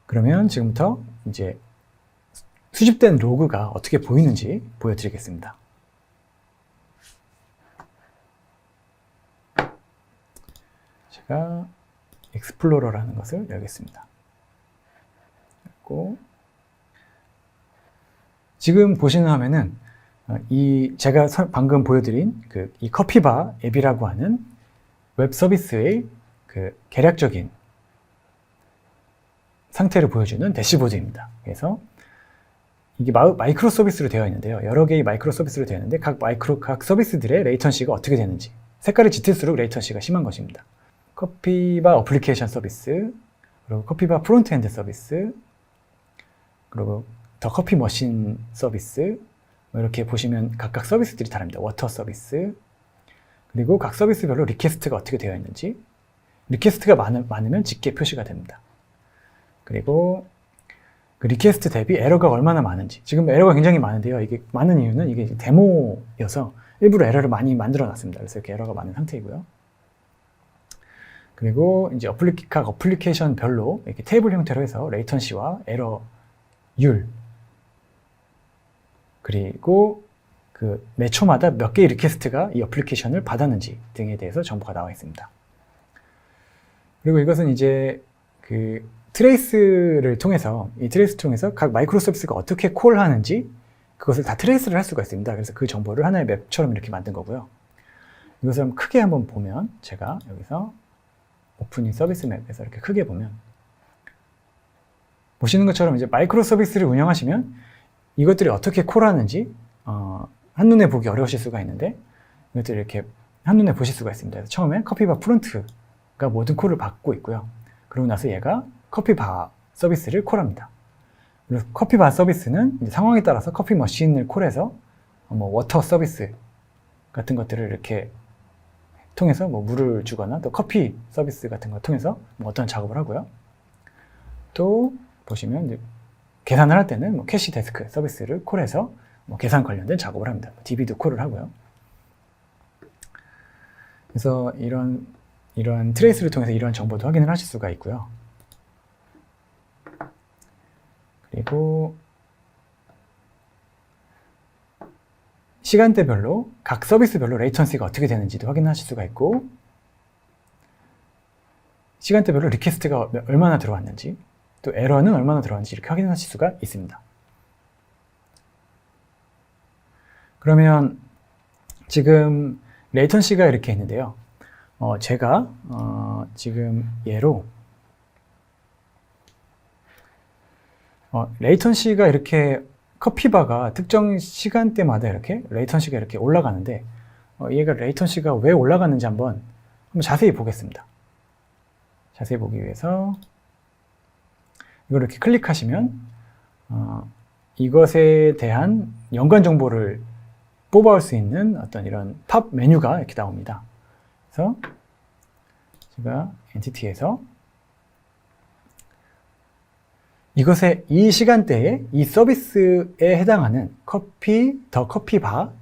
그러면 지금부터 이제 수집된 로그가 어떻게 보이는지 보여드리겠습니다. 제가 익스플로러라는 것을 열겠습니다. 그리고 지금 보시는 화면은 제가 방금 보여드린 이 커피바 앱이라고 하는 웹 서비스의 그 개략적인 상태를 보여주는 대시보드입니다. 그래서 이게 마이크로 서비스로 되어 있는데요. 여러 개의 마이크로 서비스로 되어 있는데 각 서비스들의 레이턴시가 어떻게 되는지, 색깔이 짙을수록 레이턴시가 심한 것입니다. 커피바 어플리케이션 서비스, 그리고 커피바 프론트엔드 서비스, 그리고 더 커피 머신 서비스, 이렇게 보시면 각각 서비스들이 다릅니다. 워터 서비스, 그리고 각 서비스별로 리퀘스트가 어떻게 되어 있는지, 리퀘스트가 많으면 짙게 표시가 됩니다. 그리고 그 리퀘스트 대비 에러가 얼마나 많은지, 지금 에러가 굉장히 많은데요. 이게 많은 이유는 이게 데모여서 일부러 에러를 많이 만들어 놨습니다. 그래서 이렇게 에러가 많은 상태이고요. 그리고 이제 각 어플리케이션별로 이렇게 테이블 형태로 해서 레이턴시와 에러율, 그리고 그 매 초마다 몇 개의 리퀘스트가 이 어플리케이션을 받았는지 등에 대해서 정보가 나와 있습니다. 그리고 이것은 이제 그 트레이스를 통해서, 이 트레이스 통해서 각 마이크로 서비스가 어떻게 콜하는지 그것을 다 트레이스를 할 수가 있습니다. 그래서 그 정보를 하나의 맵처럼 이렇게 만든 거고요. 이것을 크게 한번 보면, 제가 여기서 오프닝 서비스 맵에서 이렇게 크게 보면, 보시는 것처럼 이제 마이크로 서비스를 운영하시면 이것들이 어떻게 콜하는지 한눈에 보기 어려우실 수가 있는데, 이것들을 이렇게 한눈에 보실 수가 있습니다. 그래서 처음에 커피바 프론트가 모든 콜을 받고 있고요. 그러고 나서 얘가 커피바 서비스를 콜합니다. 그래서 커피바 서비스는 이제 상황에 따라서 커피 머신을 콜해서 뭐 워터 서비스 같은 것들을 이렇게 통해서 뭐 물을 주거나, 또 커피 서비스 같은 걸 통해서 뭐 어떤 작업을 하고요. 또 보시면 이제 계산을 할 때는 뭐 캐시 데스크 서비스를 콜해서 뭐 계산 관련된 작업을 합니다. DB도 콜을 하고요. 그래서 이런 트레이스를 통해서 이런 정보도 확인을 하실 수가 있고요. 그리고 시간대별로 각 서비스별로 레이턴시가 어떻게 되는지도 확인하실 수가 있고, 시간대별로 리퀘스트가 얼마나 들어왔는지, 또 에러는 얼마나 들어왔는지 이렇게 확인하실 수가 있습니다. 그러면 지금 레이턴시가 이렇게 있는데요. 제가 지금 예로 레이턴시가 이렇게 커피바가 특정 시간대마다 이렇게 레이턴시가 이렇게 올라가는데, 얘가 레이턴시가 왜 올라가는지 한번 자세히 보겠습니다. 자세히 보기 위해서 이걸 이렇게 클릭하시면 이것에 대한 연관 정보를 뽑아올 수 있는 어떤 이런 팝 메뉴가 이렇게 나옵니다. 그래서 제가 엔티티에서 이것의 이 시간대에 이 서비스에 해당하는 더 커피바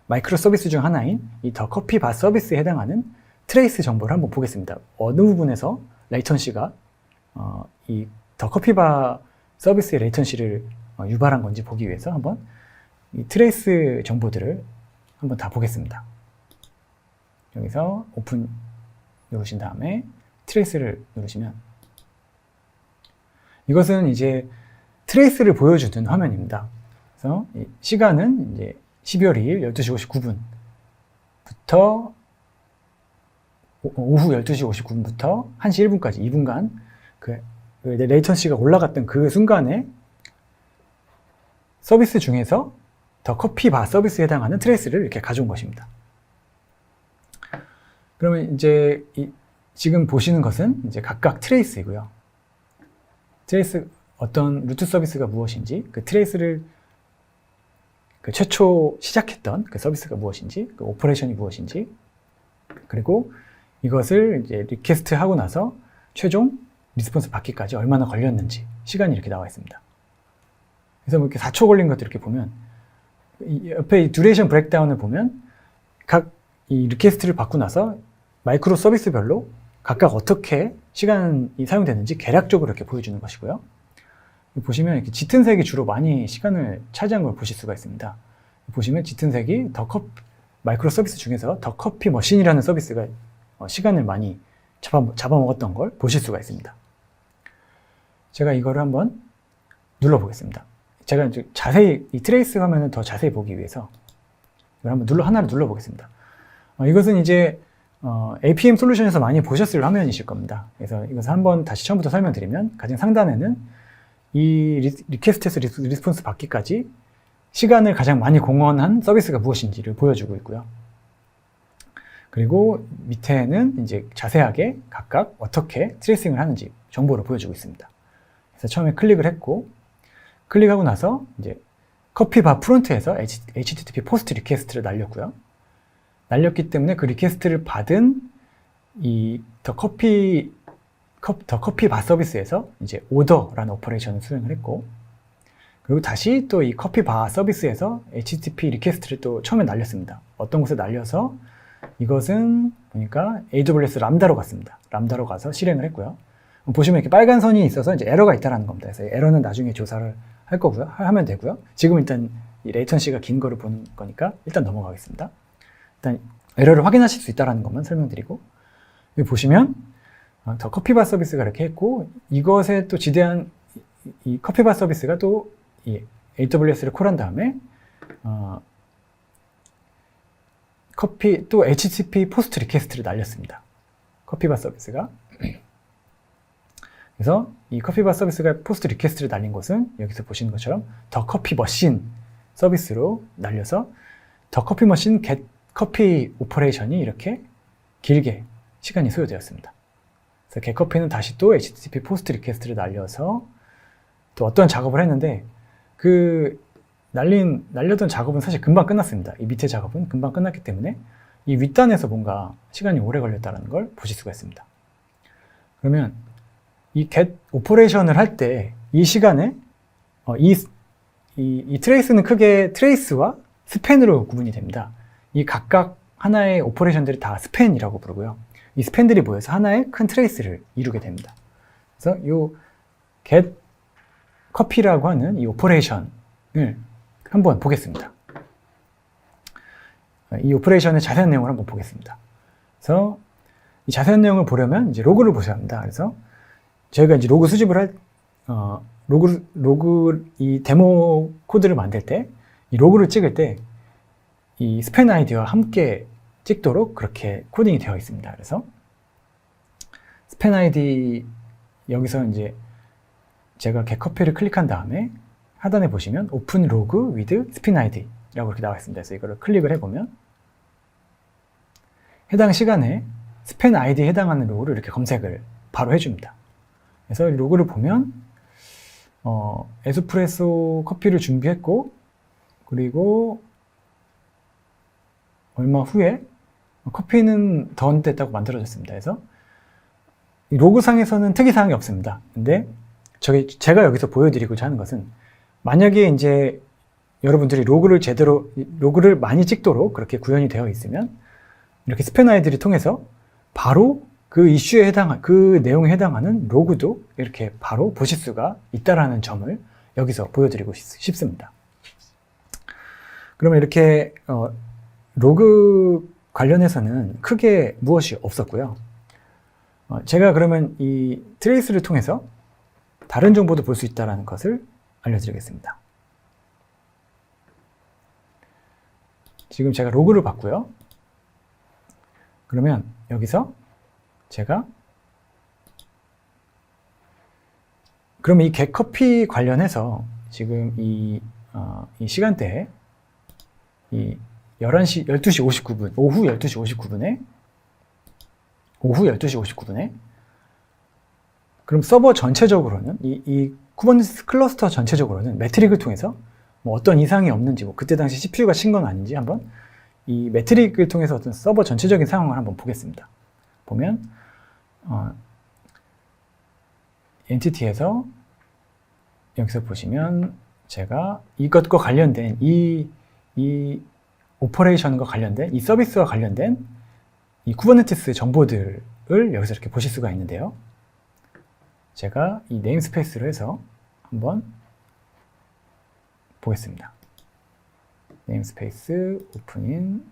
마이크로 서비스 중 하나인 이 더 커피바 서비스에 해당하는 트레이스 정보를 한번 보겠습니다. 어느 부분에서 레이턴시가 이 더 커피바 서비스의 레이턴시를 유발한 건지 보기 위해서 한번 이 트레이스 정보들을 한번 다 보겠습니다. 여기서 오픈 누르신 다음에 트레이스를 누르시면, 이것은 이제 트레이스를 보여주는 화면입니다. 그래서 시간은 이제 12월 2일 12시 59분부터 오후 12시 59분부터 1시 1분까지 2분간 그 레이턴시가 올라갔던 그 순간에 서비스 중에서 더 커피바 서비스에 해당하는 트레이스를 이렇게 가져온 것입니다. 그러면 이제 지금 보시는 것은 이제 각각 트레이스이고요. 트레이스, 어떤 루트 서비스가 무엇인지, 그 트레이스를 그 최초 시작했던 그 서비스가 무엇인지, 그 오퍼레이션이 무엇인지, 그리고 이것을 이제 리퀘스트 하고 나서 최종 리스폰스 받기까지 얼마나 걸렸는지 시간이 이렇게 나와 있습니다. 그래서 뭐 이렇게 4초 걸린 것들 이렇게 보면, 옆에 이 듀레이션 브레이크다운을 보면 각 이 리퀘스트를 받고 나서 마이크로 서비스별로 각각 어떻게 시간이 사용되는지 계략적으로 이렇게 보여주는 것이고요. 보시면 이렇게 짙은 색이 주로 많이 시간을 차지한 걸 보실 수가 있습니다. 보시면 짙은 색이 마이크로 서비스 중에서 더 커피 머신이라는 서비스가 시간을 많이 잡아먹었던 걸 보실 수가 있습니다. 제가 이거를 한번 눌러보겠습니다. 제가 이제 자세히 이 트레이스 화면을 더 자세히 보기 위해서 이걸 한번 하나를 눌러보겠습니다. 이것은 이제 APM 솔루션에서 많이 보셨을 화면이실 겁니다. 그래서 이것을 한번 다시 처음부터 설명드리면, 가장 상단에는 이 리퀘스트에서 리스폰스 받기까지 시간을 가장 많이 공헌한 서비스가 무엇인지를 보여주고 있고요. 그리고 밑에는 이제 자세하게 각각 어떻게 트레이싱을 하는지 정보를 보여주고 있습니다. 그래서 처음에 클릭을 했고, 클릭하고 나서 이제 커피바 프론트에서 HTTP 포스트 리퀘스트를 날렸고요. 날렸기 때문에 그 리퀘스트를 받은 이 더 커피바 서비스에서 이제 오더라는 오퍼레이션을 수행을 했고, 그리고 다시 또 이 커피바 서비스에서 HTTP 리퀘스트를 또 처음에 날렸습니다. 어떤 곳에 날려서 이것은 보니까 AWS 람다로 갔습니다. 람다로 가서 실행을 했고요. 보시면 이렇게 빨간 선이 있어서 이제 에러가 있다는 겁니다. 그래서 에러는 나중에 조사를 할 거고요. 하면 되고요. 지금 일단 이 레이턴시가 긴 거를 보는 거니까 일단 넘어가겠습니다. 일단 에러를 확인하실 수 있다는 것만 설명드리고, 여기 보시면 더 커피바 서비스가 이렇게 했고, 이것에 또 지대한 이 커피바 서비스가 또 이 AWS를 콜한 다음에 또 HTTP 포스트 리퀘스트를 날렸습니다. 커피바 서비스가. 그래서 이 커피바 서비스가 포스트 리퀘스트를 날린 곳은 여기서 보시는 것처럼 더 커피 머신 서비스로 날려서 더 커피 머신 get 커피 오퍼레이션이 이렇게 길게 시간이 소요되었습니다. 그래서 get 커피는 다시 또 HTTP 포스트 리퀘스트를 날려서 또 어떤 작업을 했는데, 그 날려던 작업은 사실 금방 끝났습니다. 이 밑에 작업은 금방 끝났기 때문에 이 윗단에서 뭔가 시간이 오래 걸렸다는 걸 보실 수가 있습니다. 그러면 이 get 오퍼레이션을 할 때 이 시간에 이 트레이스는 크게 트레이스와 스팬으로 구분이 됩니다. 이 각각 하나의 오퍼레이션들이 다 스팬이라고 부르고요. 이 스팬들이 모여서 하나의 큰 트레이스를 이루게 됩니다. 그래서 이 get 커피라고 하는 이 오퍼레이션을 한번 보겠습니다. 이 오퍼레이션의 자세한 내용을 한번 보겠습니다. 그래서 이 자세한 내용을 보려면 이제 로그를 보셔야 합니다. 그래서 저희가 이제 로그 수집을 이 데모 코드를 만들 때, 이 로그를 찍을 때 이 스팬 아이디와 함께 찍도록 그렇게 코딩이 되어 있습니다. 그래서 스팬 아이디 여기서 이제 제가 getCoffee를 클릭한 다음에 하단에 보시면 open log with spin id 라고 이렇게 나와 있습니다. 그래서 이거를 클릭을 해보면 해당 시간에 스팬 아이디에 해당하는 로그를 이렇게 검색을 바로 해줍니다. 그래서 이 로그를 보면 에스프레소 커피를 준비했고, 그리고 얼마 후에 커피는 더 됐다고 만들어졌습니다. 그래서 이 로그상에서는 특이사항이 없습니다. 근데 제가 여기서 보여드리고자 하는 것은, 만약에 이제 여러분들이 로그를 많이 찍도록 그렇게 구현이 되어 있으면 이렇게 스팬 아이디를 통해서 바로 그 이슈에 그 내용에 해당하는 로그도 이렇게 바로 보실 수가 있다라는 점을 여기서 보여드리고 싶습니다. 그러면 이렇게 로그 관련해서는 크게 무엇이 없었고요. 제가 그러면 이 트레이스를 통해서 다른 정보도 볼 수 있다는 것을 알려드리겠습니다. 지금 제가 로그를 봤고요. 그러면 여기서 그러면 이 getCoffee 관련해서 지금 이 시간대에 이 12시 59분, 오후 12시 59분에 그럼 서버 전체적으로는 이 쿠버네티스 클러스터 전체적으로는 매트릭을 통해서 뭐 어떤 이상이 없는지, 뭐 그때 당시 CPU가 친 건 아닌지 한번 이 매트릭을 통해서 어떤 서버 전체적인 상황을 한번 보겠습니다. 보면 엔티티에서 여기서 보시면 제가 이것과 관련된 이 오퍼레이션과 관련된 이 서비스와 관련된 이 쿠버네티스 정보들을 여기서 이렇게 보실 수가 있는데요. 제가 이 네임스페이스로 해서 한번 보겠습니다. 네임스페이스 오픈인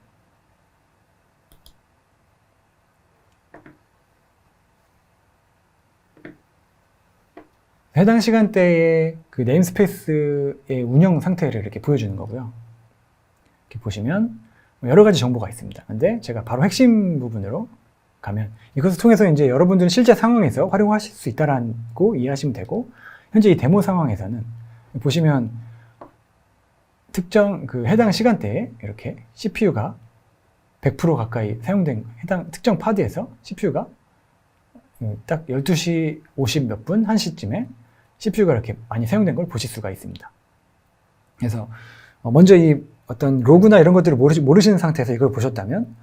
해당 시간대의 그 네임스페이스의 운영 상태를 이렇게 보여주는 거고요. 이렇게 보시면 여러 가지 정보가 있습니다. 근데 제가 바로 핵심 부분으로 가면 이것을 통해서 이제 여러분들은 실제 상황에서 활용하실 수 있다라고 이해하시면 되고, 현재 이 데모 상황에서는 보시면 특정 그 해당 시간대에 이렇게 CPU가 100% 가까이 사용된 해당 특정 파드에서 CPU가 딱 12시 50 몇 분, 1시쯤에 CPU가 이렇게 많이 사용된 걸 보실 수가 있습니다. 그래서 먼저 이 어떤 로그나 이런 것들을 모르시는 상태에서 이걸 보셨다면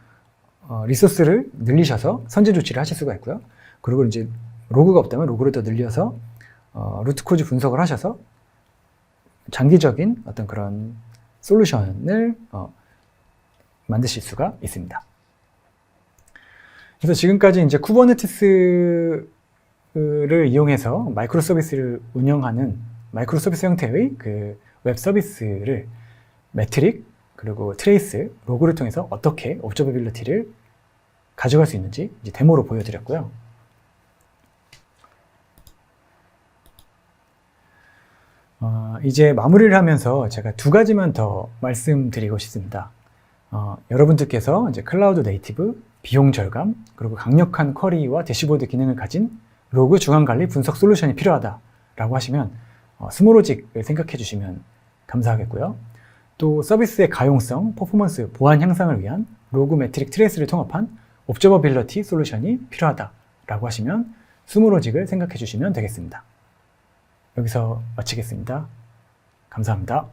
리소스를 늘리셔서 선제 조치를 하실 수가 있고요. 그리고 이제 로그가 없다면 로그를 더 늘려서 루트 코즈 분석을 하셔서 장기적인 어떤 그런 솔루션을 만드실 수가 있습니다. 그래서 지금까지 이제 쿠버네티스를 이용해서 마이크로 서비스를 운영하는 마이크로 서비스 형태의 그 웹 서비스를 매트릭 그리고 트레이스, 로그를 통해서 어떻게 옵저버빌리티를 가져갈 수 있는지 이제 데모로 보여드렸고요. 이제 마무리를 하면서 제가 두 가지만 더 말씀드리고 싶습니다. 여러분들께서 이제 클라우드 네이티브, 비용 절감, 그리고 강력한 쿼리와 대시보드 기능을 가진 로그 중앙관리 분석 솔루션이 필요하다라고 하시면 스모로직을 생각해 주시면 감사하겠고요. 또 서비스의 가용성, 퍼포먼스, 보안 향상을 위한 로그 매트릭 트레이스를 통합한 옵저버빌러티 솔루션이 필요하다라고 하시면 스모로직을 생각해 주시면 되겠습니다. 여기서 마치겠습니다. 감사합니다.